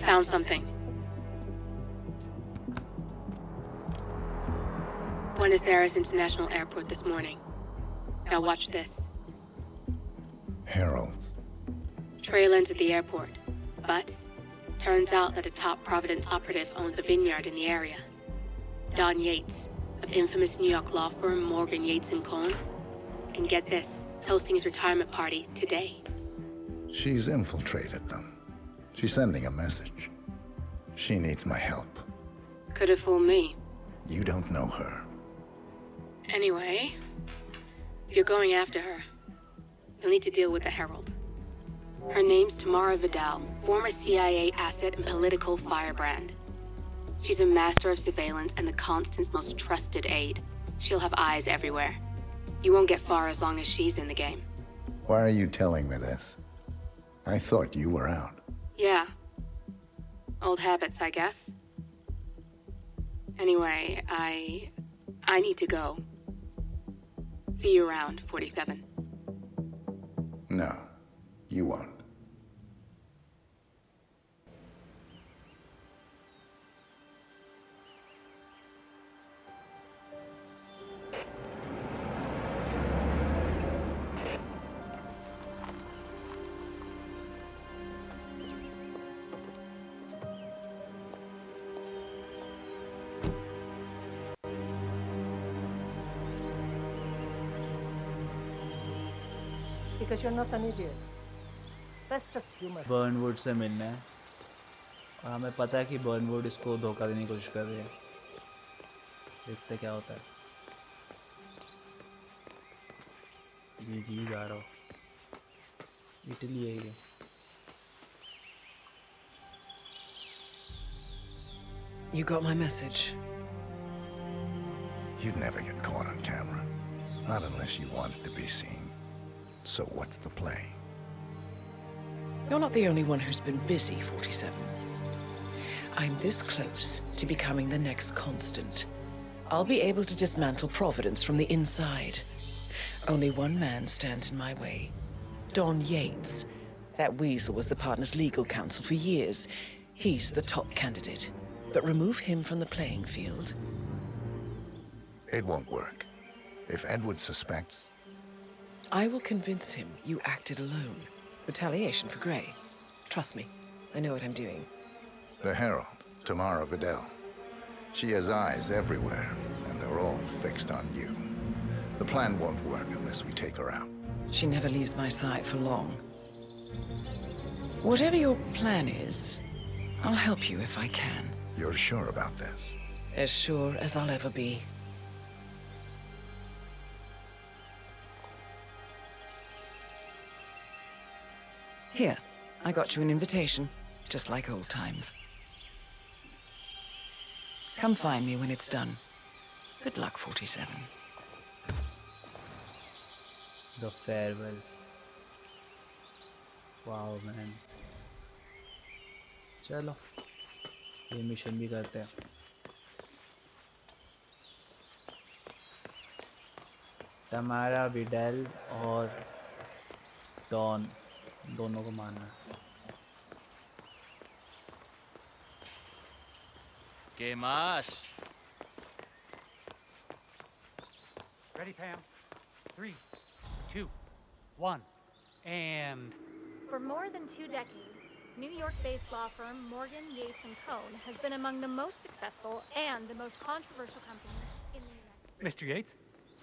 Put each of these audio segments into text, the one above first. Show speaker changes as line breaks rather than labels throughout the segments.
found something. Buenos Aires International Airport this morning. Now watch this.
Heralds.
Trail ends at the airport, but turns out that a top Providence operative owns a vineyard in the area. Don Yates, of infamous New York law firm Morgan, Yates & Cohn. And get this, is hosting his retirement party today.
She's infiltrated them. She's sending a message. She needs my help.
Could have fooled me.
You don't know her.
Anyway, if you're going after her, you'll need to deal with the Herald. Her name's Tamara Vidal, former CIA asset and political firebrand. She's a master of surveillance and the Constant's most trusted aide. She'll have eyes everywhere. You won't get far as long as she's in the game.
Why are you telling me this? I thought you were out.
Yeah. Old habits, I guess. Anyway, I need to go. See you around, 47.
No, you won't.
Because you're not an idiot. That's just humor.
बर्नवुड से मिलना है और हमें पता है कि बर्नवुड इसको धोखा देने की कोशिश कर रही है। देखते क्या होता है। जी जा रहा हूँ। इटली है ये।
You got my message.
You'd never get caught on camera. Not unless you wanted to be seen. So what's the play?
You're not the only one who's been busy, 47. I'm this close to becoming the next Constant. I'll be able to dismantle Providence from the inside. Only one man stands in my way. Don Yates. That weasel was the partner's legal counsel for years. He's the top candidate. But remove him from the playing field.
It won't work. If Edward suspects...
I will convince him you acted alone. Retaliation for Gray. Trust me, I know what I'm doing.
The Herald, Tamara Vidal. She has eyes everywhere, and they're all fixed on you. The plan won't work unless we take her out.
She never leaves my side for long. Whatever your plan is, I'll help you if I can.
You're sure about this?
As sure as I'll ever be. Here, I got you an invitation, just like old times. Come find me when it's done. Good luck, 47.
The farewell. Wow, man. चलो, ये mission भी करते हैं. तमारा Widal और don दोनों को मारना है.
¿Qué más?
Ready, Pam? 3, 2, 1, and...
For more than 2 decades, New York-based law firm Morgan, Yates & Cohn has been among the most successful and the most controversial companies in the United States.
Mr. Yates?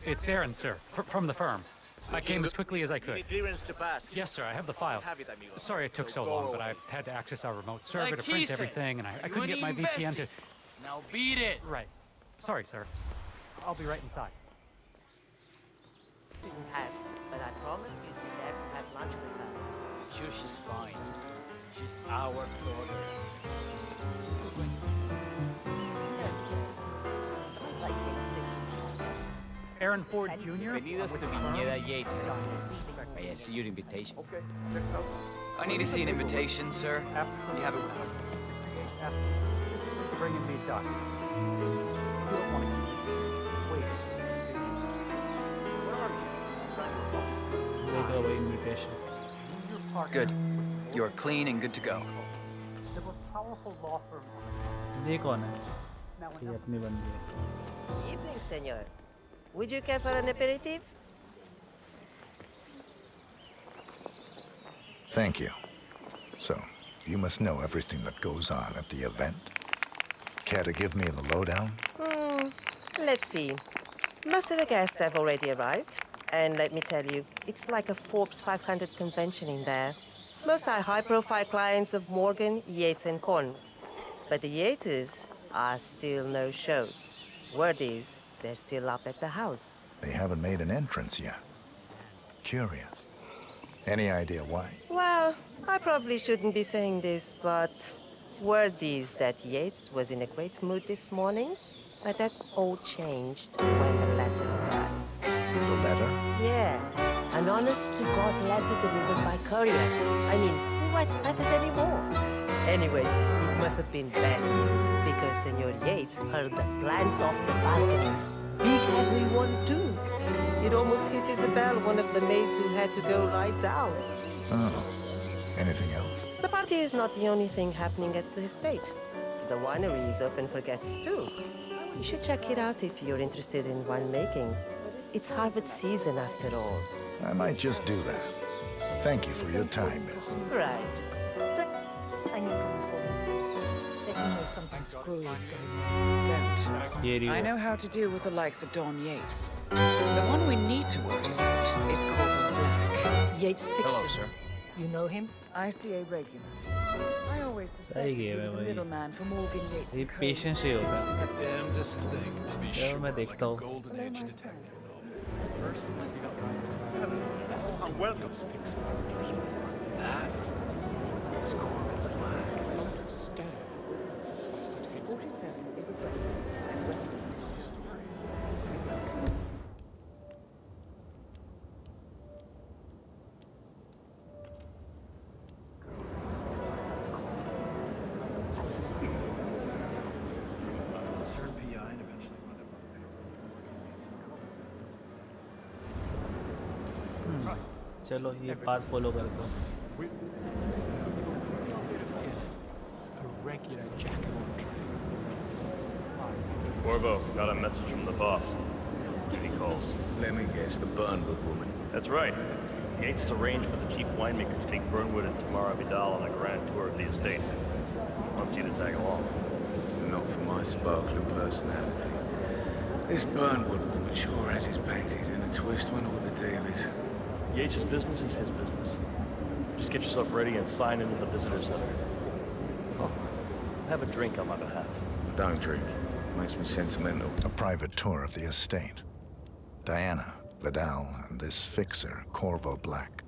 It's Aaron, sir, from the firm. I came as quickly as I could.
Clearance to pass.
Yes, sir, I have the files. Sorry it took so long, but I had to access our remote server to print everything, and I couldn't get my VPN to...
Now beat it!
Right. Sorry, sir. I'll be right inside.
Didn't have, but I promise you'd be there to have lunch with her.
Sure, she's fine. She's our daughter.
Aaron Ford Jr.
Bienvenidos to Viñeda Yates. May I see your invitation?
I need to see an invitation, sir. You have it.
Bring in these documents. You don't want to wait.
देखो भाई invitation.
Good. You're clean and good to go.
There were powerful
law firm.
ये कौन है? ये अपनी बंदी है.
Evening, senor. Would you care for an aperitif?
Thank you. So, you must know everything that goes on at the event? Care to give me the lowdown?
Let's see. Most of the guests have already arrived. And let me tell you, it's like a Forbes 500 convention in there. Most are high-profile clients of Morgan, Yates, and Korn. But the Yateses are still no shows. Word is, they're still up at the house.
They haven't made an entrance yet. Curious. Any idea why?
Well, I probably shouldn't be saying this, but word is that Yates was in a great mood this morning, but that all changed when the letter arrived.
The letter?
Yeah, an honest-to-God letter delivered by courier. I mean, who writes letters anymore? Anyway, it must have been bad news, because Senor Yates heard the plant off the balcony. Big heavy one, too. It almost hit Isabel, one of the maids who had to go lie down.
Oh. Anything else?
The party is not the only thing happening at the estate. The winery is open for guests, too. You should check it out if you're interested in winemaking. It's harvest season, after all.
I might just do that. Thank you for your time, miss.
Right.
I know how to deal with the likes of Don Yates. The one we need to worry about is Corvo Black.
Yates fixer.
Hello, sir.
You know him?
ICA regular. I always
सही
suspected he
game है
was a
भाई.
middleman for Morgan Yates.
ये
and Co.
Patience ही होता है.
Damnedest thing to be
चलो
sure,
मैं
like
देखता
a
हूँ.
golden age detective novel. First, we got a welcome fix for you. That is Corbin Black. I don't understand. Why start to get
47 is a great.
Turn PI and eventually wound up
चलो ये part follow करते हैं.
A regular jack of all trades.
Corvo, got a message from the boss. He calls.
Let me guess, the Burnwood woman.
That's right. Yates has arranged for the chief winemaker to take Burnwood and Tamara Vidal on a grand tour of the estate. Wants you to tag along.
Not for my sparkling personality. This Burnwood woman sure has his panties in a twist. Wonder what the deal is.
Yates' business is his business. Just get yourself ready and sign into the visitor center. Oh, have a drink on my behalf.
Don't drink. Makes me sentimental.
A private tour of the estate. Diana, Vidal, and this fixer, Corvo Black.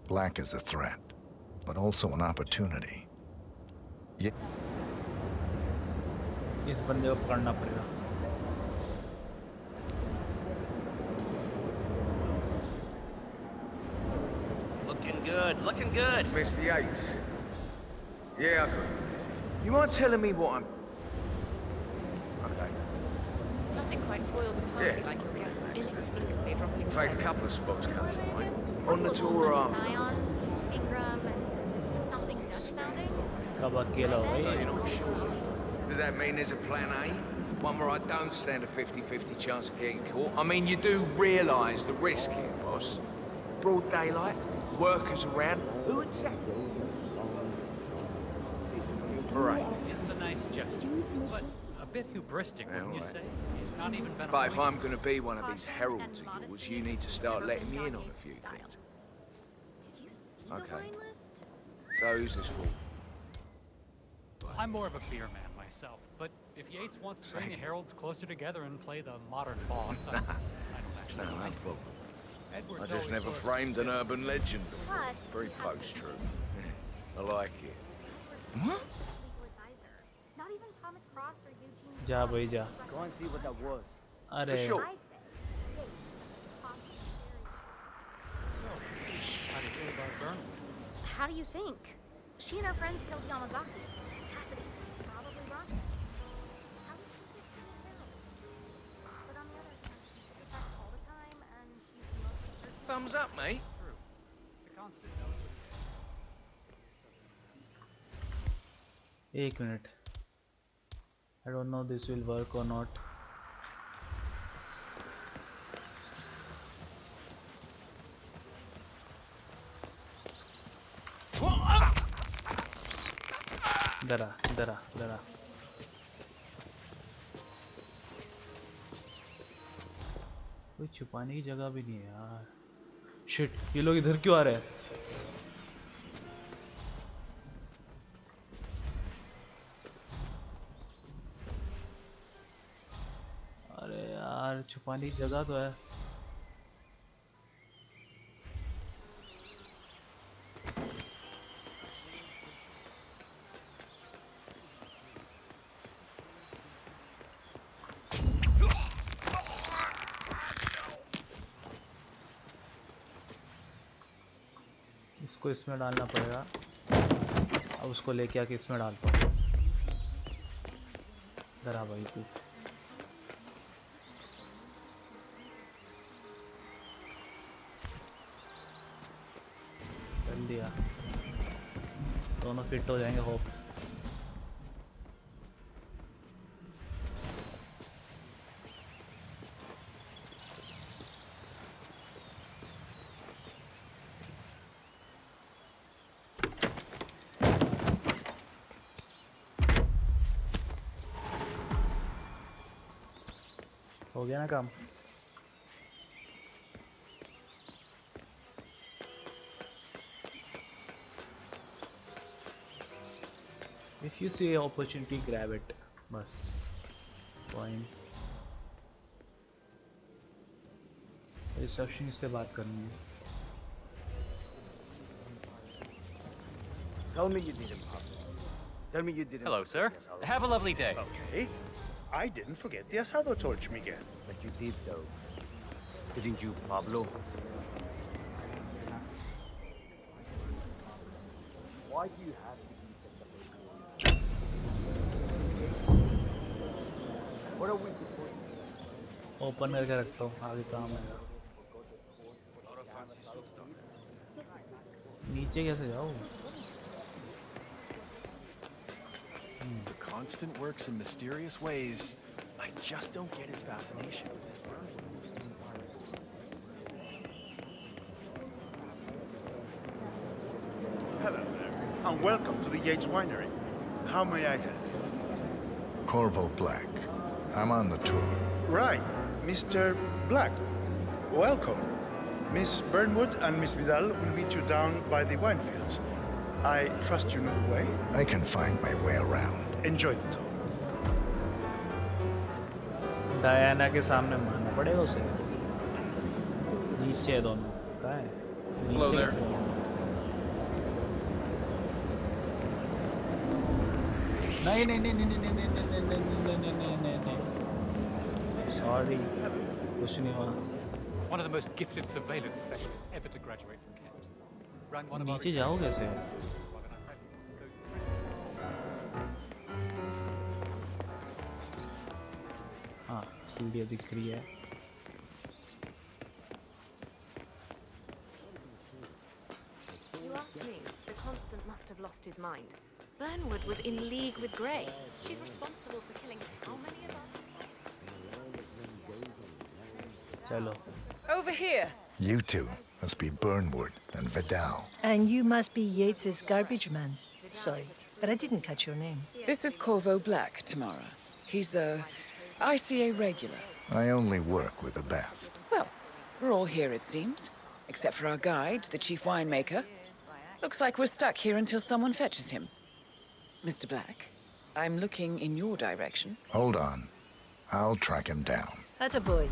Black is a threat, but also an opportunity.
इस बंदे को पकड़ना पड़ेगा.
Looking good, looking good.
Mr. Yates. Yeah, I got it. You mind telling me what I'm... Okay.
Nothing quite spoils a party
Yeah.
like your guests inexplicably dropping
In fact, a couple of spots come to mind. On the tour after.
Scions, Ingram, and something Dutch sounding.
कब अकेला होगा
So
ये?
you're not sure? Does that mean there's a plan A? One where I don't stand a 50-50 chance of getting caught? I mean, you do realise the risk here, boss. Broad daylight, workers around. Who exactly? Right.
It's a nice gesture, but a bit hubristic, wouldn't you say? He's not even been
But if I'm going to be one of these heralds of yours, you need to start letting me in on a few things. Okay. So who's this for?
I'm more of a beer man myself, but if Yates wants to bring the heralds closer together and play the modern boss, I don't actually
No, no
mind.
problem.
Edward's
I just
always
never
sort of-
framed an urban legend before. Very post-truth. I like it. What?
Not even Thomas Cross or Eugene.
जा भाई जा.
Go and see what that was.
अरे.
For sure.
How do you feel about Burnwood?
How do you think? She and her friends killed Yamazaki. Cassidy, probably rotten. How do you think this turns out? But on the other hand, she gets back all the time, and she's the most assertive.
Thumbs up, mate.
True. The constant knows what
एक minute. I don't know this will work or not. डरा डरा डरा. कोई छुपाने की जगह भी नहीं है यार. शिट, ये लोग इधर क्यों आ रहे हैं? अरे यार, छुपाने की जगह तो है. इसको इसमें डालना पड़ेगा. अब उसको लेके आके इसमें डालता हूँ. डरा भाई तू. कर दिया. दोनों फिट हो जाएंगे. होप. हो गया ना काम. If you see opportunity, grab it. बस. Fine. रिसेप्शनिस्ट से बात करनी है.
Tell me you didn't, Pablo. Tell me you didn't.
Hello, sir. Have a lovely day.
Okay. I didn't forget the asado torch, Miguel.
But you did, though. Didn't you, Pablo? Why do you have to be such a big one? What are we supposed to do?
Open करके रखता हूँ. आगे काम है. नीचे कैसे जाऊँ?
The constant works in mysterious ways. I just don't get his fascination with his burn.
Hello there, and welcome to the Yates Winery. How may I help?
Corvo Black. I'm on the tour.
Right, Mr. Black. Welcome. Miss Burnwood and Miss Vidal will meet you down by the wine fields. I trust you know the way.
I can find my way around.
Enjoy the tour.
Diana के सामने मारना पड़ेगा उसे. नीचे दोनों. कहाँ है?
Hello
नीचे
there.
कैसे जाऊँ? नहीं नहीं नहीं नहीं नहीं नहीं नहीं नहीं नहीं नहीं नहीं नहीं नहीं. Sorry. कुछ नहीं हुआ.
One of the most gifted surveillance specialists ever to graduate from Kent. Ran one of our
नीचे जाओ कैसे? हाँ, सीढ़ी दिख रही है.
You ask me, the Constant must have lost his mind. Burnwood was in league with Grey. She's responsible for killing how many of us?
चलो.
Over here.
You two must be Burnwood and Vidal.
And you must be Yates's garbage man. Sorry, but I didn't catch your name.
This is Corvo Black, Tamara. He's a ICA regular.
I only work with the best.
Well, we're all here, it seems. Except for our guide, the chief winemaker. Looks like we're stuck here until someone fetches him. Mr. Black, I'm looking in your direction.
Hold on. I'll track him down.
Attaboy.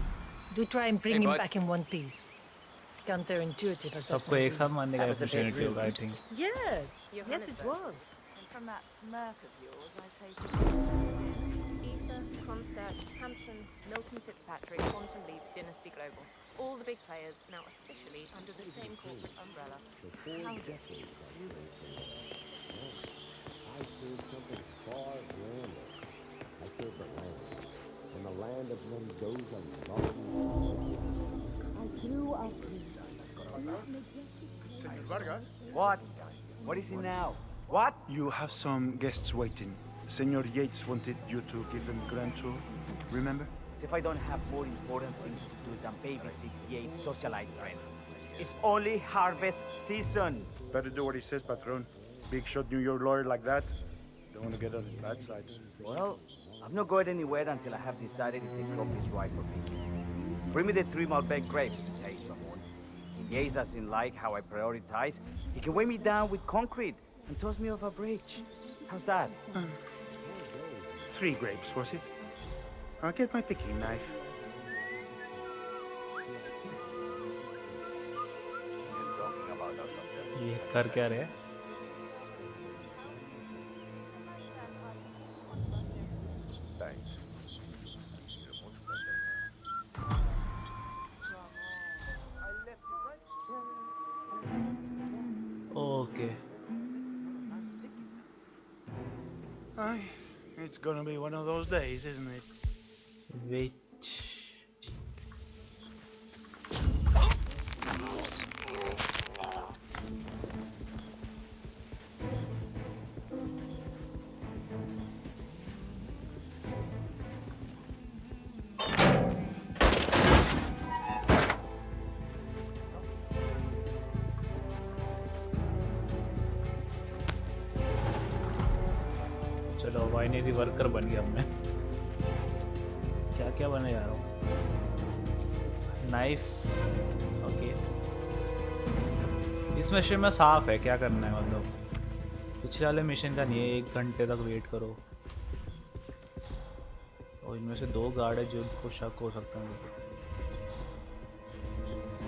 Do try and bring
Hey,
him
bud.
back in one piece. Counterintuitive as that
सबको
might
एक
be.
साथ मारने का opportunity होगा, I think.
Yes, yes it was.
And from that smirk of yours, I take it. Ether, Comstat, Hampton, Milton Fitzpatrick, Quantum Leap, Dynasty Global. All the big players now officially under the same corporate umbrella. How different.
I serve something far grander. I serve the land. In the land of Mendoza, I grew up here.
What? What is he now?
What? You have some guests waiting. Senor Yates wanted you to give them grand tour. Remember?
As if I don't have more important things to do than babysit Yates' socialite friends. It's only harvest season.
Better do what he says, patron. Big shot New York lawyer like that. Don't want to get on his bad side.
Well, I'm not going anywhere until I have decided if this job is right for me. Bring me the 3 Malbec grapes, says Ramon. If Yates doesn't like how I prioritize, he can weigh me down with concrete and toss me off a bridge. How's that?
3 grapes, was it? I'll get my picking knife.
ये कर क्या रहे हैं? Okay.
It's gonna be one of those days, isn't it?
Wait. चलो winery worker बन गया मैं। क्या क्या बने जा रहा हूँ? नाइफ। ओके। इस मिशन में साफ है क्या करना है, मतलब पिछले वाले मिशन का नहीं है 1 घंटे तक वेट करो। और इनमें से 2 गार्ड है जो को शक हो सकता है।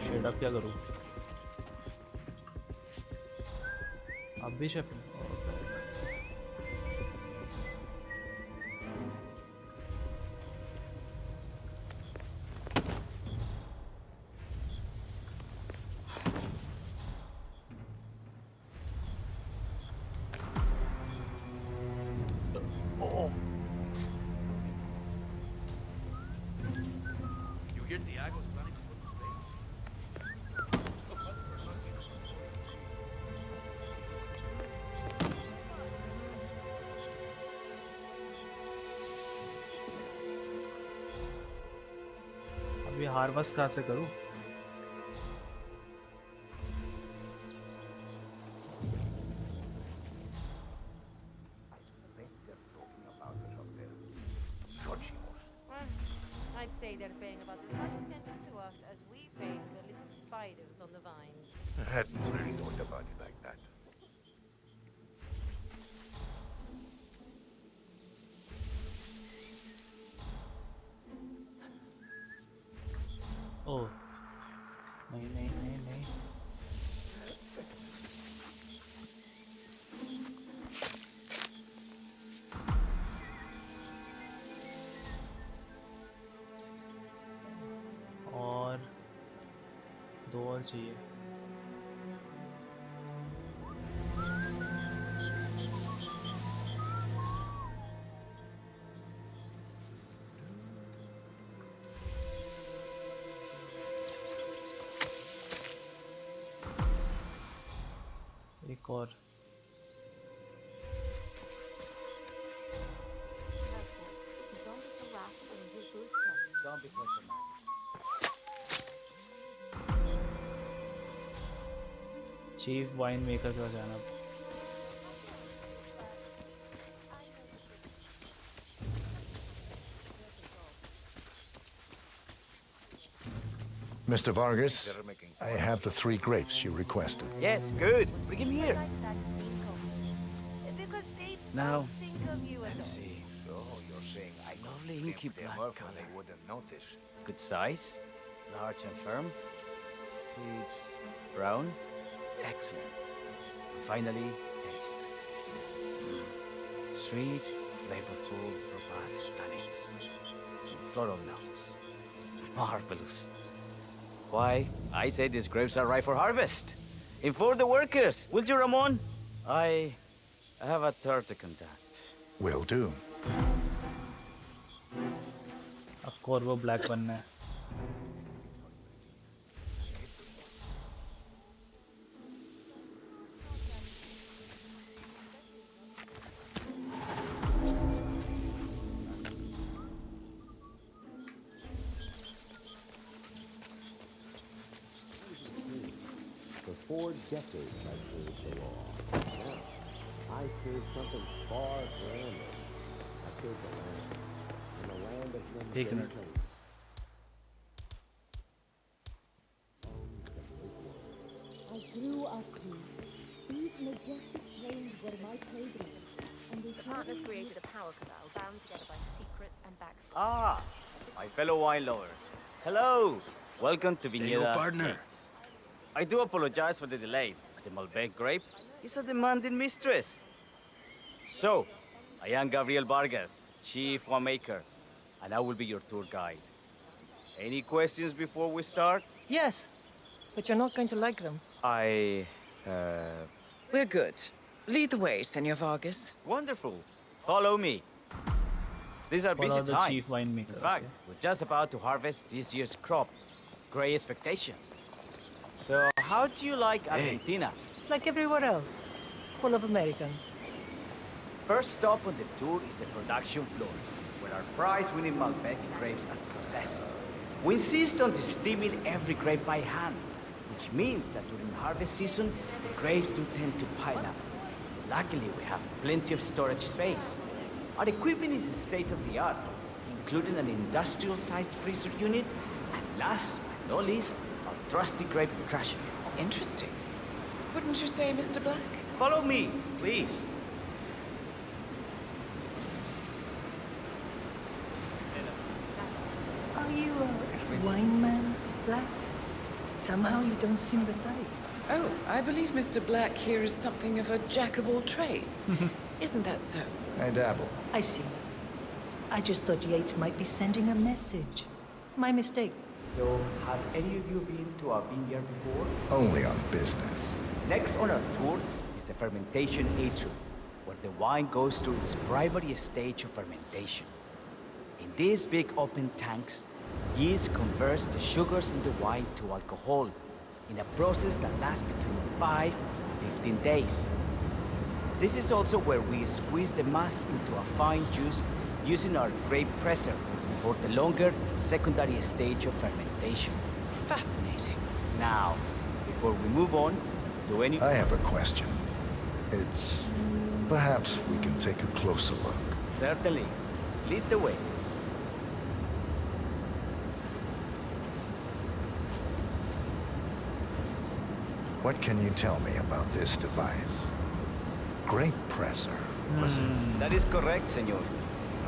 शेड अप क्या करूँ? अब भी शेफ अभी हार्वेस्ट कहाँ से करूँ?
I'd say they're paying about as much attention to us as we pay to the little spiders on the vines.
I hadn't really thought about it like that.
ओह नहीं नहीं नहीं नहीं और 2 और चाहिए। एक और
Don't be so rash when you do stuff.
Don't be such a man.
Chief wine maker का जाना।
Mr. Vargas, I have the 3 grapes you requested.
Yes, good. Bring him here.
Because they
Now,
think of you as
let's see.
So you're saying I could
Lovely
flip
inky
them
black
up and they
color.
wouldn't notice?
Good size, large and firm. Seeds brown. Excellent. And finally, taste. Sweet, flavorful, robust tannins. Some floral notes. Marvelous. Why, I say these grapes are ripe for harvest. Inform the workers, will you, Ramon? I have a third to contact.
Will do.
अब कोर्वो black बनना है।
4 decades I served the law. Now, I serve something far grander. I serve the land. And the land of them
Taken it.
I grew up here. These majestic plains were my playground. And
The partners created a power canal bound together by secrets and backstory.
Ah, my fellow wine lover. Hello. Welcome to Viñeda.
partner.
I do apologize for the delay. The Malbec grape is a demanding mistress. So, I am Gabriel Vargas, Chief Winemaker, and I will be your tour guide. Any questions before we start?
Yes, but you're not going to like them.
We're good. Lead the way, Senor Vargas.
Wonderful. Follow me. These are busy
Follow the
times.
chief winemaker.
In fact, we're just about to harvest this year's crop. Great expectations. So, how do you like Argentina?
Like everywhere else, full of Americans.
First stop on the tour is the production floor, where our prize-winning Malbec grapes are processed. We insist on steaming every grape by hand, which means that during harvest season, the grapes do tend to pile up. Luckily, we have plenty of storage space. Our equipment is state-of-the-art, including an industrial-sized freezer unit, and last but not least, our trusty grape crusher.
Interesting. Wouldn't you say, Mr. Black?
Follow me, please.
Are you a wine man, Black? Somehow you don't seem the type.
Oh, I believe Mr. Black here is something of a jack of all trades. Isn't that so?
I dabble.
I see. I just thought Yates might be sending a message. My mistake.
So, have any of you been to our vineyard before?
Only on business.
Next on our tour is the fermentation atrium, where the wine goes through its primary stage of fermentation. In these big open tanks, yeast converts the sugars in the wine to alcohol in a process that lasts between 5 and 15 days. This is also where we squeeze the mass into a fine juice using our grape presser for the longer secondary stage of fermentation.
Fascinating.
Now, before we move on, do any...
I have a question. Perhaps we can take a closer look.
Certainly. Lead the way.
What can you tell me about this device? Grape presser, was it?
That is correct, senor.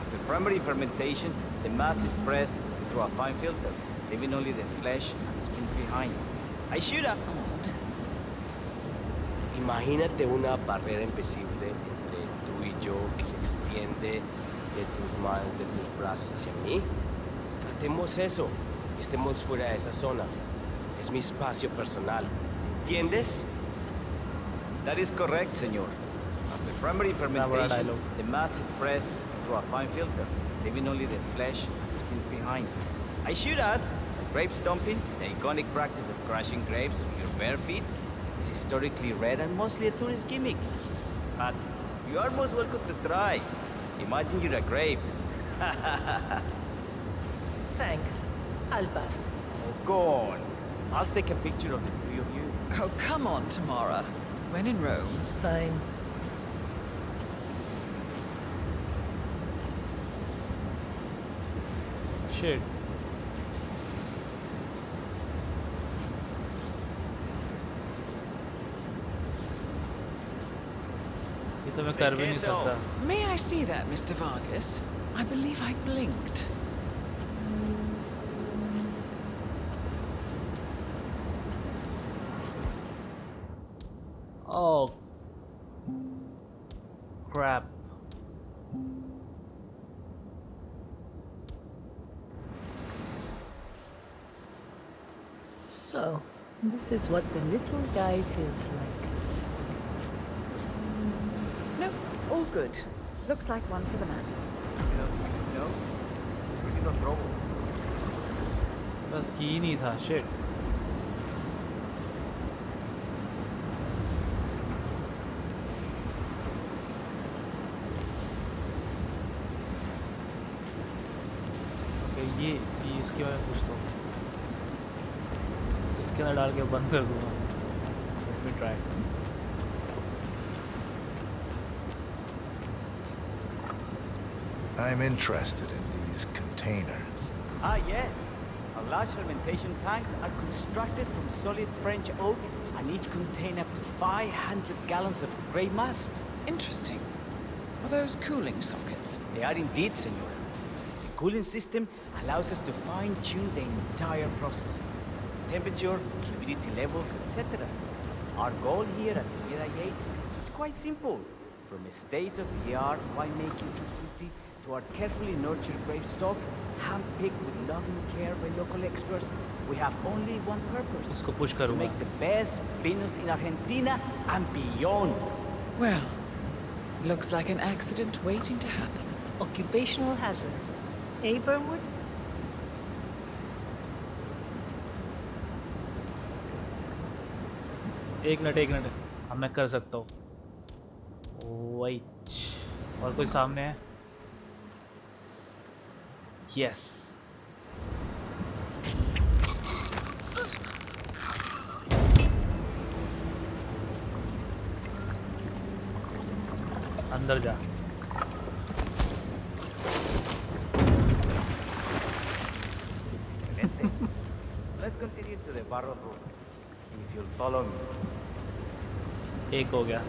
After primary fermentation, the mass is pressed through a fine filter, leaving only the flesh and skins behind. I should have...
Imagínate una barrera invisible entre tú y yo que se extiende de tus manos, de tus brazos hacia mí. Tratemos eso y estemos fuera de esa zona. Es mi espacio personal. ¿Entiendes?
That is correct, senor. After primary fermentation, the mass is pressed through a fine filter, leaving only the flesh and skins behind. I should add, grape stomping, the iconic practice of crushing grapes with your bare feet, is historically rare and mostly a tourist gimmick. But you are most welcome to try. Imagine you're a grape.
Thanks. I'll pass.
Oh, go on. I'll take a picture of the three of you.
Oh, come on, Tamara. When in Rome.
Fine.
Shit. ये तो मैं कर भी नहीं सकता.
May I see that, Mr. Vargas? I believe I blinked.
Oh. Crap.
So, this is what the little guy feels like.
No, all good. Looks like one for the man.
No, really no trouble.
बस की ही नहीं था. Shit. ये इसके बारे में पूछता हूँ. इसके अंदर डाल के बंद कर दूंगा. Let me try.
I'm interested in these containers.
Ah, yes. Our large fermentation tanks are constructed from solid French oak and each contain up to 500 gallons of grey must.
Interesting. Are those cooling sockets?
They are indeed, Senora. The cooling system allows us to fine-tune the entire process. Temperature, humidity levels, etc. Our goal here at the Vera Yates is quite simple. From a state-of-the-art winemaking facility to our carefully nurtured grape stock, hand-picked with loving care by local experts, we have only one purpose. To make the best vinos in Argentina and beyond.
Well, looks like an accident waiting to happen.
Occupational hazard. Eh, Burnwood?
एक minute हाँ मैं कर सकता हूँ white और कोई सामने है यस अंदर जा
Let's continue to the barrel room. If you'll follow me.
एक हो गया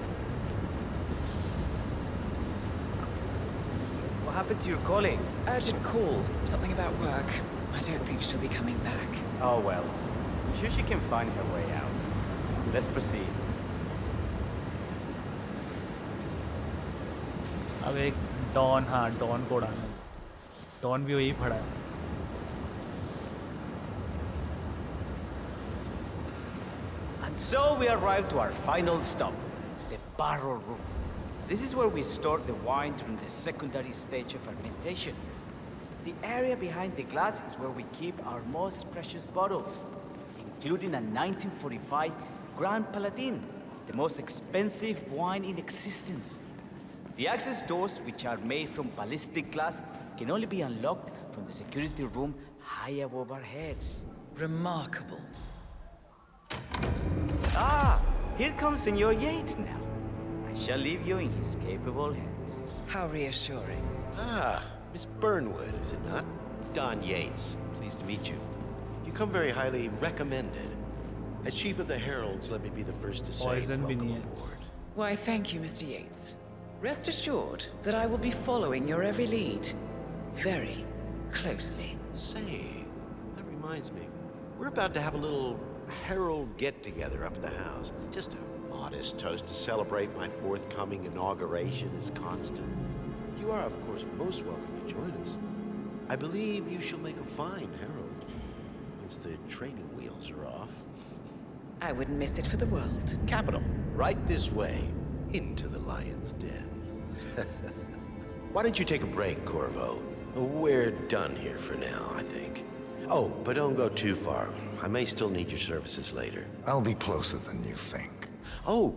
What happened to your colleague?
Urgent call. Something about work. I don't think she'll be coming back.
Oh well. I'm sure she can find her way out. Let's proceed.
अब एक don हाँ don को उड़ाना don भी वही पड़ा है
And so we arrive to our final stop, the barrel room. This is where we store the wine during the secondary stage of fermentation. The area behind the glass is where we keep our most precious bottles, including a 1945 Grand Paladin, the most expensive wine in existence. The access doors, which are made from ballistic glass, can only be unlocked from the security room high above our heads.
Remarkable.
Ah, here comes Senor Yates now. I shall leave you in his capable hands.
How reassuring.
Ah, Miss Burnwood, is it not? Don Yates. Pleased to meet you. You come very highly recommended. As Chief of the Heralds, let me be the first to say welcome aboard.
Why, thank you, Mr. Yates. Rest assured that I will be following your every lead. Very closely.
Say, that reminds me. We're about to have a little herald get-together up at the house. Just a modest toast to celebrate my forthcoming inauguration as constant. You are, of course, most welcome to join us. I believe you shall make a fine herald, once the training wheels are off.
I wouldn't miss it for the world.
Capital. Right this way, into the lion's den. Why don't you take a break, Corvo? We're done here for now, I think. Oh, but don't go too far. I may still need your services later.
I'll be closer than you think.
Oh,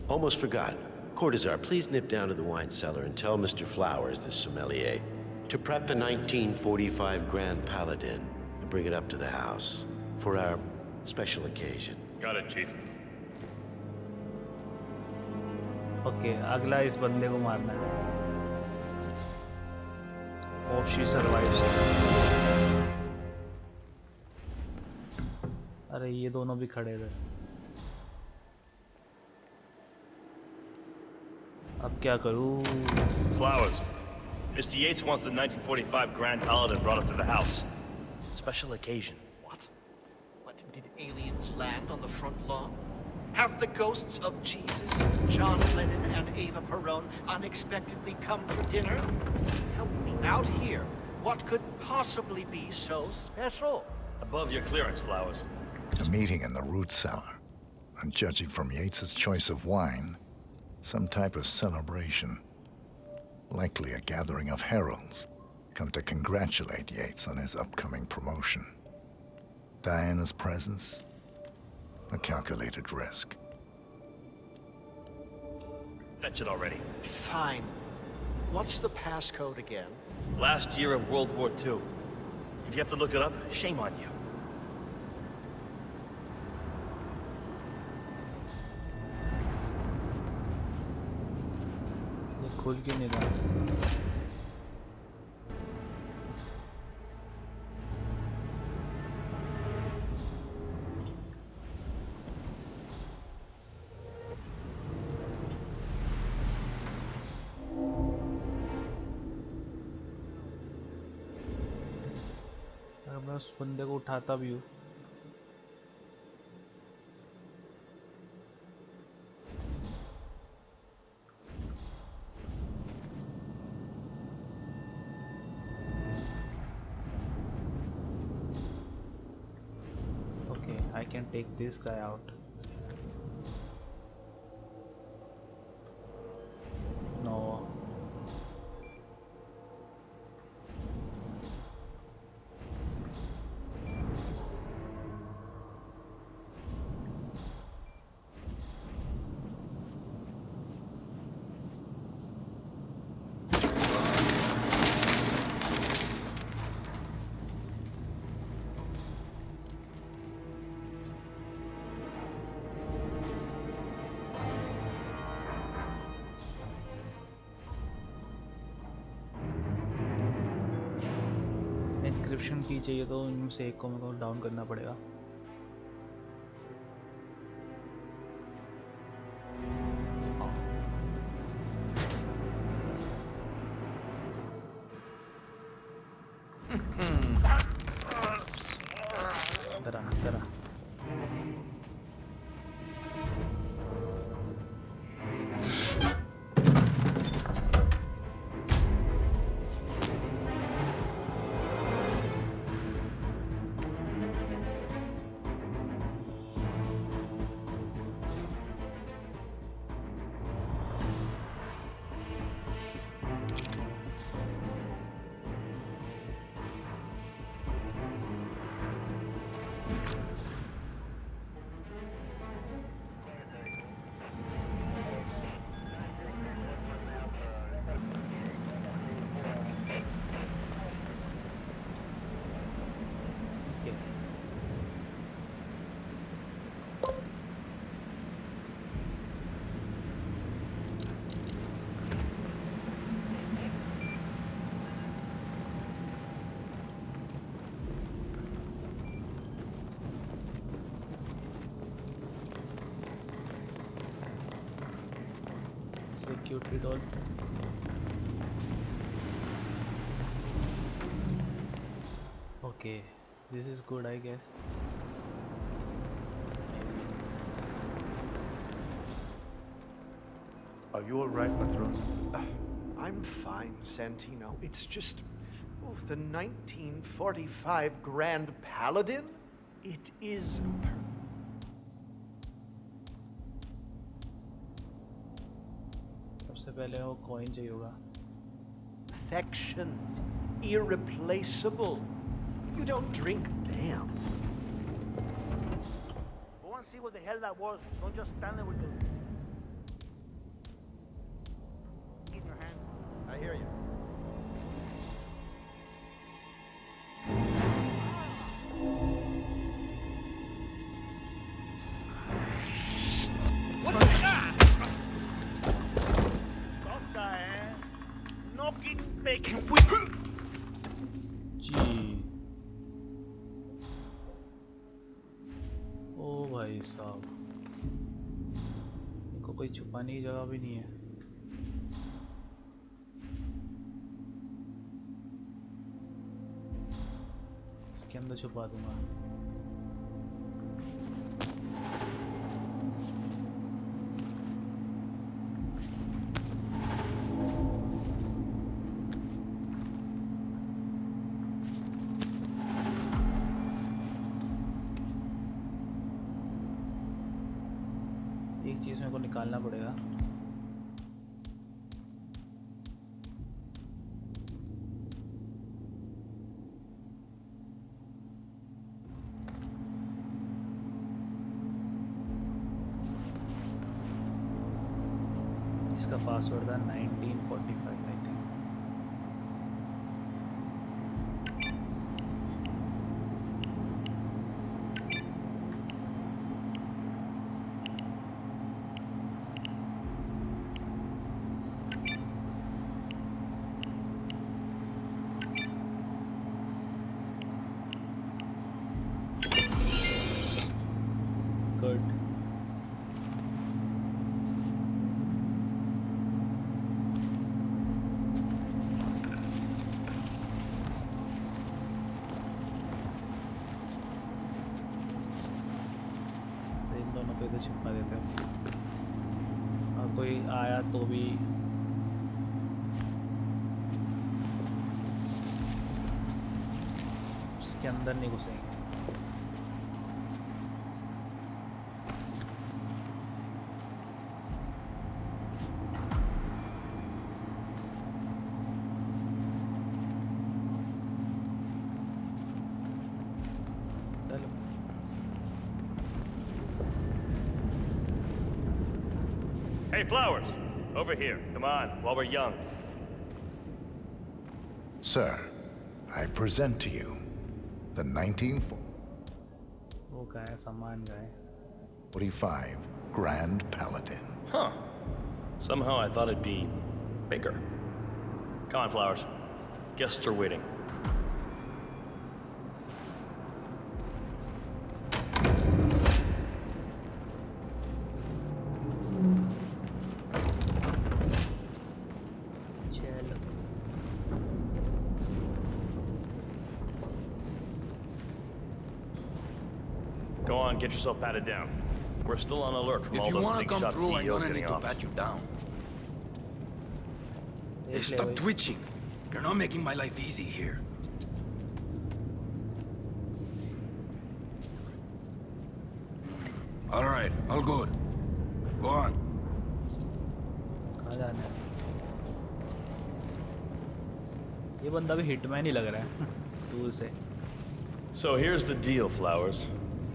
almost forgot. Cortazar, please nip down to the wine cellar and tell Mr. Flowers, the sommelier, to prep the 1945 Grand Paladin and bring it up to the house for our special occasion.
Got it, Chief.
Okay अगला इस बंदे को मारना है Hope she survives. अरे ये दोनों भी खड़े थे अब क्या करूं
Flowers. Mr. Yates wants the 1945 Grand Paladin brought up to the house. Special occasion.
What? What, did aliens land on the front lawn? Have the ghosts of Jesus, John Lennon, and Eva Peron unexpectedly come for dinner? Help me out here. What could possibly be so special?
Above your clearance, Flowers.
A meeting in the root cellar. And judging from Yates's choice of wine, some type of celebration. Likely a gathering of heralds, come to congratulate Yates on his upcoming promotion. Diana's presence, a calculated risk.
Fetch it already.
Fine. What's the passcode again?
Last year of World War II. If you have to look it up, shame on you.
खुल क्यों नहीं रहा? अगर मैं उस बंदे को उठाता भी हूँ I can take this guy out. No. Encryption की चाहिए तो इनमें से एक को मेरे को डाउन करना पड़ेगा। इधर आ। Security doll. Okay, this is good, I guess.
Are you all right, Patron?
I'm fine, Santino. It's just, the 1945 Grand Paladin? It is
सबसे पहले वो कॉइन चाहिए होगा।
perfection, irreplaceable. You don't drink them.
Go and see what the hell that was. Don't just stand there with the... in your hand.
I hear you.
जी ओ भाई साहब, इनको कोई छुपाने की जगह भी नहीं है। इसके अंदर छुपा दूंगा। एक चीज मेरे को निकालना पड़ेगा। इसका पासवर्ड था 1945 आई थिंक। पे तो चिपका देते हैं और कोई आया तो भी उसके अंदर नहीं घुसेंगे।
Hey, Flowers! Over here. Come on, while we're young.
Sir, I present to you the 1945 Grand Paladin.
Huh. Somehow I thought it'd be bigger. Come on, Flowers. Guests are waiting. Go on, get yourself patted down. We're still on alert from all
If you
the
want to
big
come
shot
through, I'm
CEOs
gonna
getting
need to
off.
pat you down. Hey, stop twitching. You're not making my life easy here. All right, all good. Go on.
कहाँ जाना है? ये बंदा भी hitman ही लग रहा है दूर से।
So here's the deal, Flowers.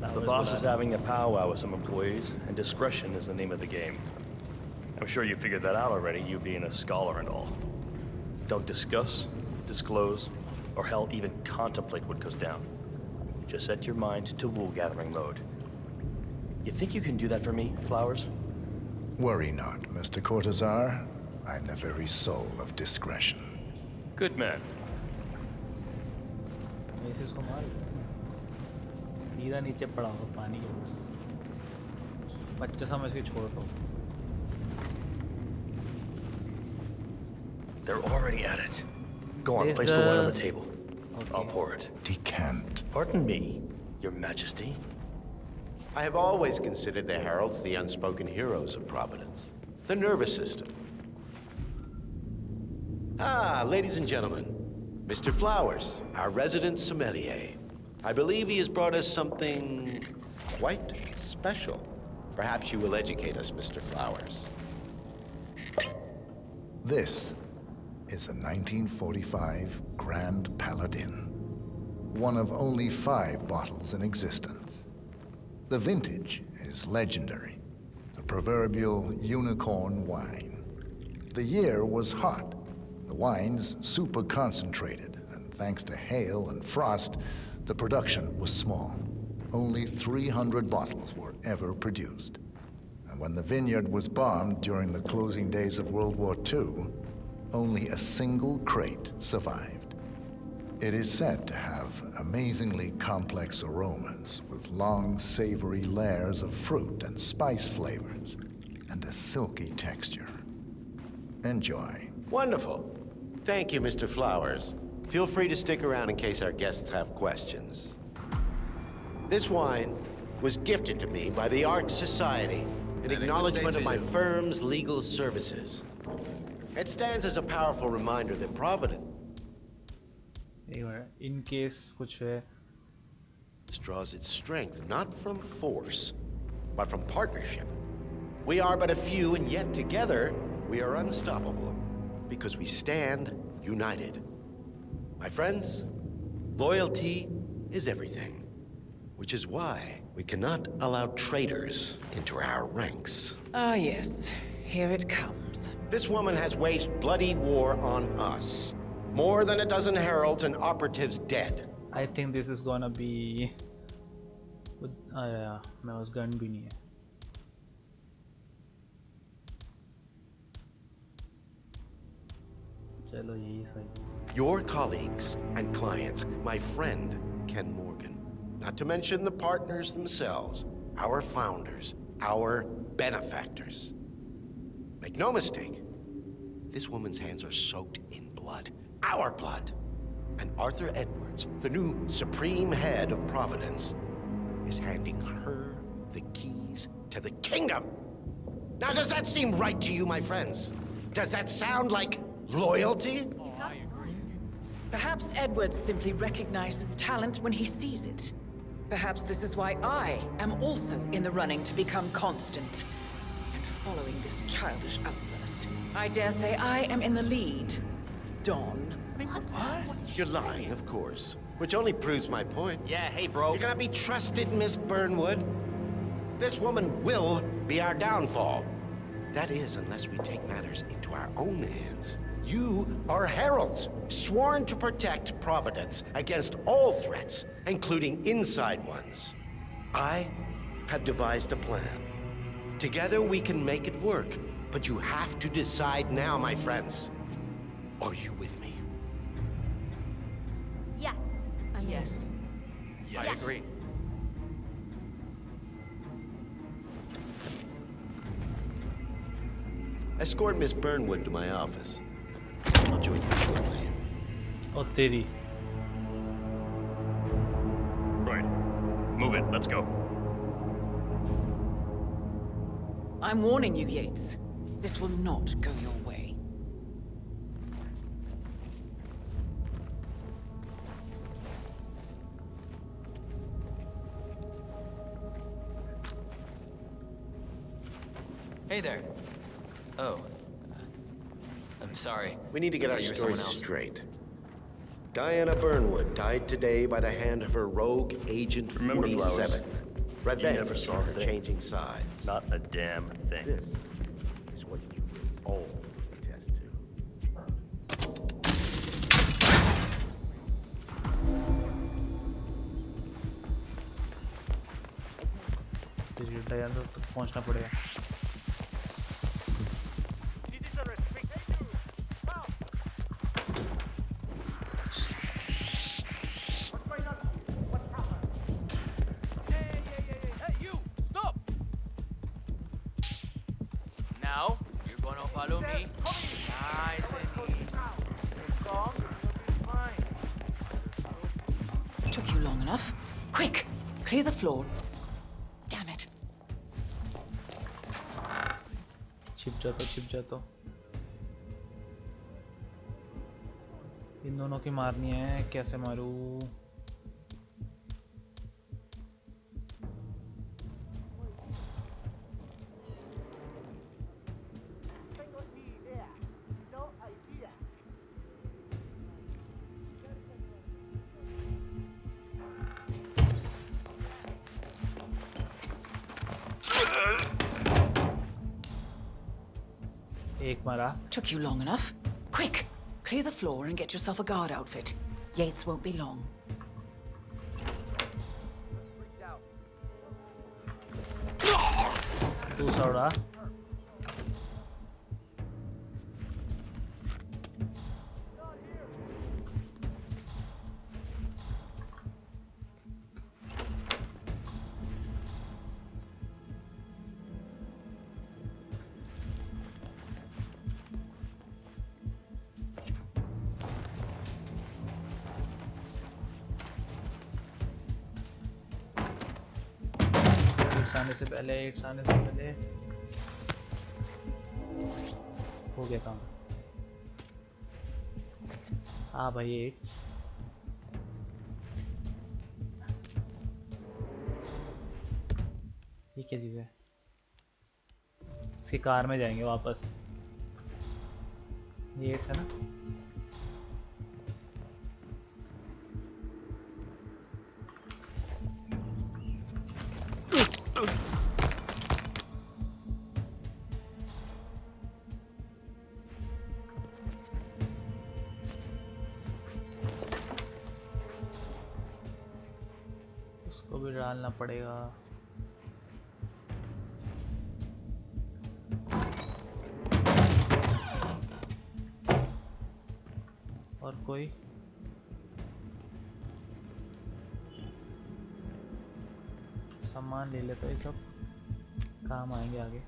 The boss is having a powwow with some employees, and discretion is the name of the game. I'm sure you figured that out already, you being a scholar and all. Don't discuss, disclose, or hell, even contemplate what goes down. Just set your mind to wool-gathering mode. You think you can do that for me, Flowers?
Worry not, Mr. Cortazar. I'm the very soul of discretion.
Good man.
इसको मार सीधा नीचे पड़ा हो पानी बच्चा समझ के छोड़ दो।
They're already at it. Go on, place the wine on the table.
Okay.
I'll pour it.
Decant.
Pardon me, Your Majesty.
I have always considered the heralds the unspoken heroes of Providence. The nervous system. Ah, ladies and gentlemen, Mr. Flowers, our resident sommelier. I believe he has brought us something quite special. Perhaps you will educate us, Mr. Flowers.
This is the 1945 Grand Paladin, one of only 5 bottles in existence. The vintage is legendary, the proverbial unicorn wine. The year was hot, the wine's super concentrated, and thanks to hail and frost, the production was small. Only 300 bottles were ever produced. And when the vineyard was bombed during the closing days of World War II, only a single crate survived. It is said to have amazingly complex aromas with long, savory layers of fruit and spice flavors, and a silky texture. Enjoy.
Wonderful. Thank you, Mr. Flowers. Feel free to stick around in case our guests have questions. This wine was gifted to me by the Art Society in acknowledgement of my firm's legal services. It stands as a powerful reminder that Providence
in case कुछ है
draws its strength not from force, but from partnership. We are but a few, and yet together we are unstoppable because we stand united. My friends, loyalty is everything, which is why we cannot allow traitors into our ranks.
Ah, yes. Here it comes.
This woman has waged bloody war on us. More than a dozen heralds and operatives dead.
I think this is gonna be yeah, मेरे पास gun भी नहीं है। चलो यही सही।
Your colleagues and clients, my friend Ken Morgan, not to mention the partners themselves, our founders, our benefactors. Make no mistake, this woman's hands are soaked in blood, our blood. And Arthur Edwards, the new supreme head of Providence, is handing her the keys to the kingdom. Now, does that seem right to you, my friends? Does that sound like loyalty?
Perhaps Edward simply recognizes talent when he sees it. Perhaps this is why I am also in the running to become constant. And following this childish outburst, I dare say I am in the lead. Dawn.
What? You're lying, of course. Which only proves my point.
Yeah, hey, bro.
You cannot be trusted, Miss Burnwood. This woman will be our downfall. That is, unless we take matters into our own hands. You are heralds, sworn to protect Providence against all threats, including inside ones. I have devised a plan. Together we can make it work, but you have to decide now, my friends. Are you with me?
Yes.
Yes.
I agree.
Escort Miss Burnwood to my office. I'll join you shortly.
Oh, तेरी.
Right. Move it. Let's go.
I'm warning you, Yates. This will not go your way.
Hey there. Oh. I'm sorry.
We need to get
I
our
thought you were
stories
someone else.
straight. Diana Burnwood died today by the hand of her rogue Agent
Remember,
47.
Flowers,
Revenge
you never saw a
for
thing.
changing sides.
Not a damn thing.
This is what you will all attest to.
तेरी Diana तक पहुंचना पड़ेगा.
Now, you're gonna follow me. Nice and easy.
Took you long enough. Quick, clear the floor. Damn it.
छिप जाता. इन दोनों की मारनी है. कैसे मारूं? एक मारा.
Took you long enough. Quick, clear the floor and get yourself a guard outfit. Yates won't be long.
दूसरा उड़ा. आने से पहले हो गया काम. हाँ भाई एट्स. ये क्या चीज़ है? इसकी कार में जाएंगे वापस. ये एट्स है ना? उसको भी डालना पड़ेगा. और कोई सामान ले लेता है, सब काम आएंगे आगे.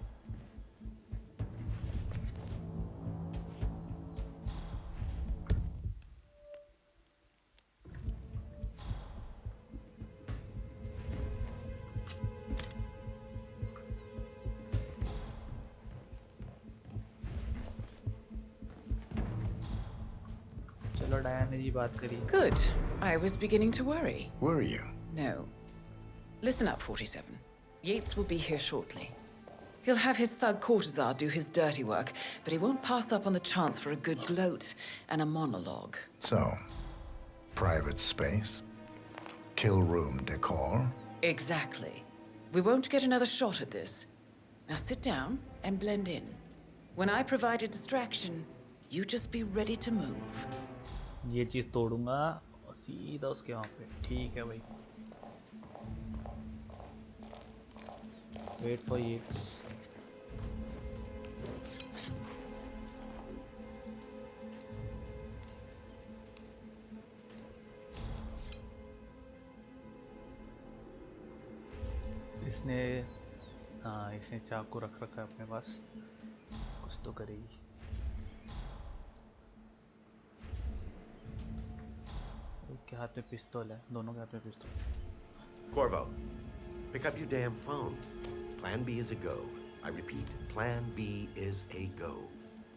डायना जी बात करी.
Good. I was beginning to worry.
Were you?
No. Listen up, 47. Yates will be here shortly. He'll have his thug courtesan do his dirty work, but he won't pass up on the chance for a good gloat and a monologue.
So, private space? Kill room decor?
Exactly. We won't get another shot at this. Now sit down and blend in. When I provide a distraction, you just be ready to move.
ये चीज तोड़ूंगा और सीधा उसके वहाँ पे. ठीक है भाई. Wait for Yates. इसने चाकू रख रखा है अपने पास. कुछ तो करेगी. के हाथ में पिस्तौल है. दोनों के हाथ में पिस्तौल.
Corvo, pick up your damn phone. Plan B is a go. I repeat, Plan B is a go.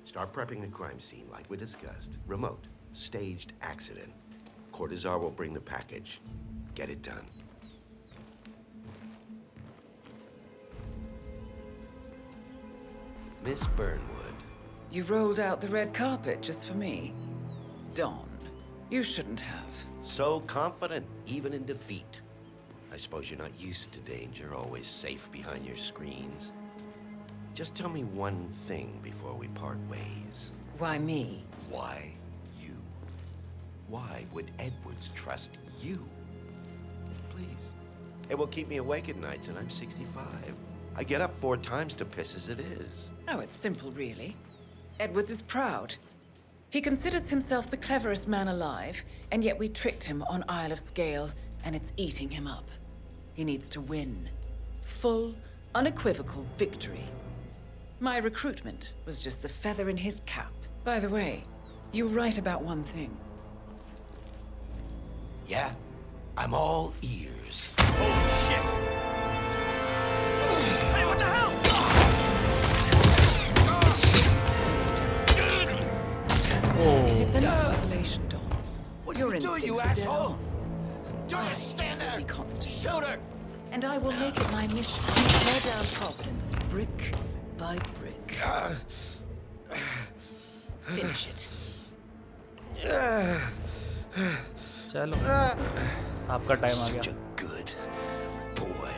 Start prepping the crime scene like we discussed. Remote, staged accident. Cortazar will bring the package. Get it done. Miss Burnwood.
You rolled out the red carpet just for me. Don, you shouldn't have.
So confident, even in defeat. I suppose you're not used to danger, always safe behind your screens. Just tell me one thing before we part ways.
Why me?
Why you? Why would Edwards trust you? Please. It will keep me awake at nights, and I'm 65. I get up 4 times to piss as it is.
Oh, it's simple, really. Edwards is proud. He considers himself the cleverest man alive, and yet we tricked him on Isle of Scale, and it's eating him up. He needs to win. Full, unequivocal victory. My recruitment was just the feather in his cap. By the way, you were right about one thing.
Yeah? I'm all ears.
Oh, shit! Hey, what the hell?
If it's any consolation, Don,
what
your
are you doing, you
instincts are dead
asshole?
on.
Just stand there! Shoot her!
And I will make it my mission to tear down Providence brick by brick. Finish it.
चलो आपका time आ गया.
Such a good boy.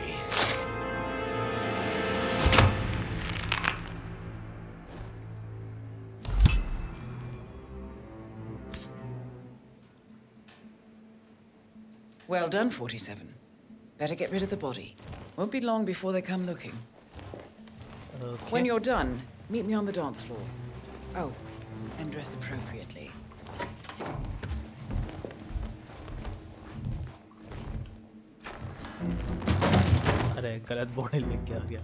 Well done, 47. Better get rid of the body. Won't be long before they come looking.
Okay.
When you're done, meet me on the dance floor. Oh, and dress appropriately.
अरे गलत body लेके आ गया.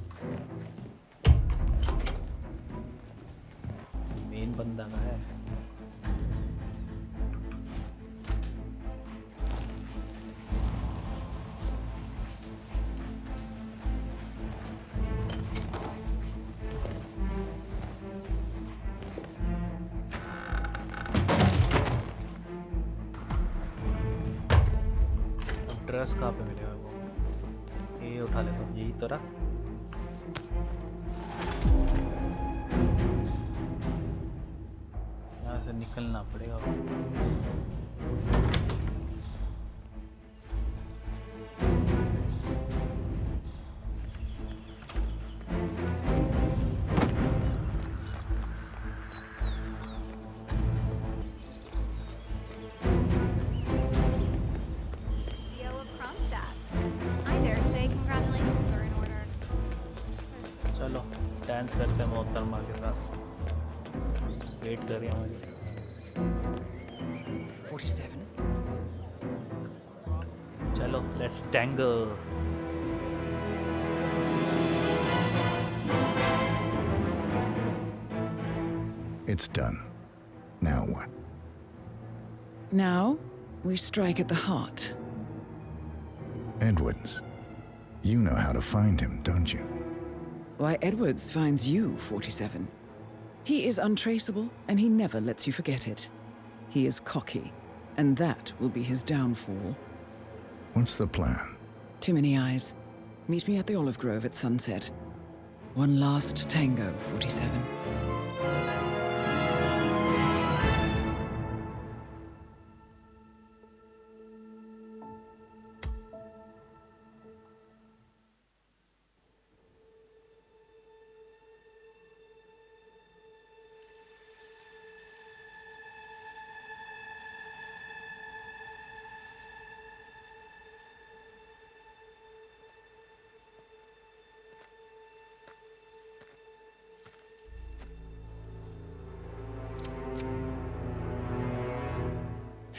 Main बंदा का है. Dress कहाँ पे मिलेगा वो? ये उठा लेता हूँ. यही तो रहा. यहाँ से निकलना पड़ेगा. डांस करते हैं मोहतरमा के साथ. वेट कर रही हमारी.
47.
चलो let's tango.
It's done. Now what?
Now, we strike at the heart.
Edwards. You know how to find him, don't you?
Why, Edwards finds you, 47. He is untraceable, and he never lets you forget it. He is cocky, and that will be his downfall.
What's the plan?
Too many eyes. Meet me at the olive grove at sunset. One last tango, 47.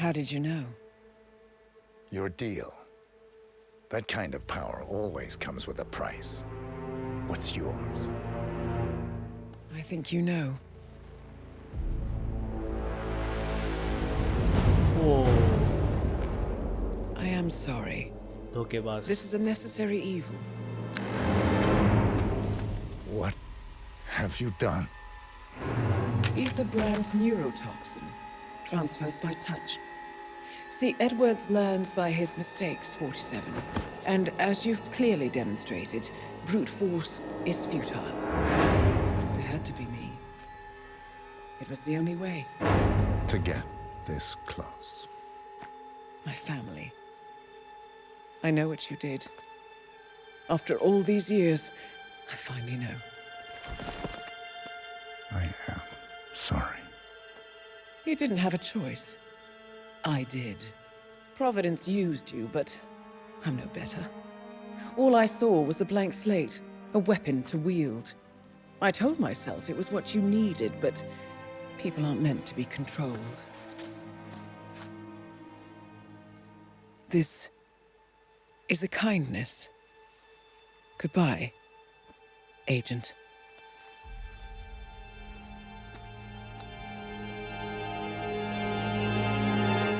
How did you know?
Your deal. That kind of power always comes with a price. What's yours?
I think you know.
Whoa.
I am sorry.
धोखेबाज.
This is a necessary evil.
What have you done?
Ether brand neurotoxin. Transfers by touch. See, Edwards learns by his mistakes, 47. And as you've clearly demonstrated, brute force is futile. It had to be me. It was the only way.
To get this close.
My family. I know what you did. After all these years, I finally know.
I am sorry.
You didn't have a choice. I did. Providence used you, but I'm no better. All I saw was a blank slate, a weapon to wield. I told myself it was what you needed, but people aren't meant to be controlled. This is a kindness. Goodbye, Agent.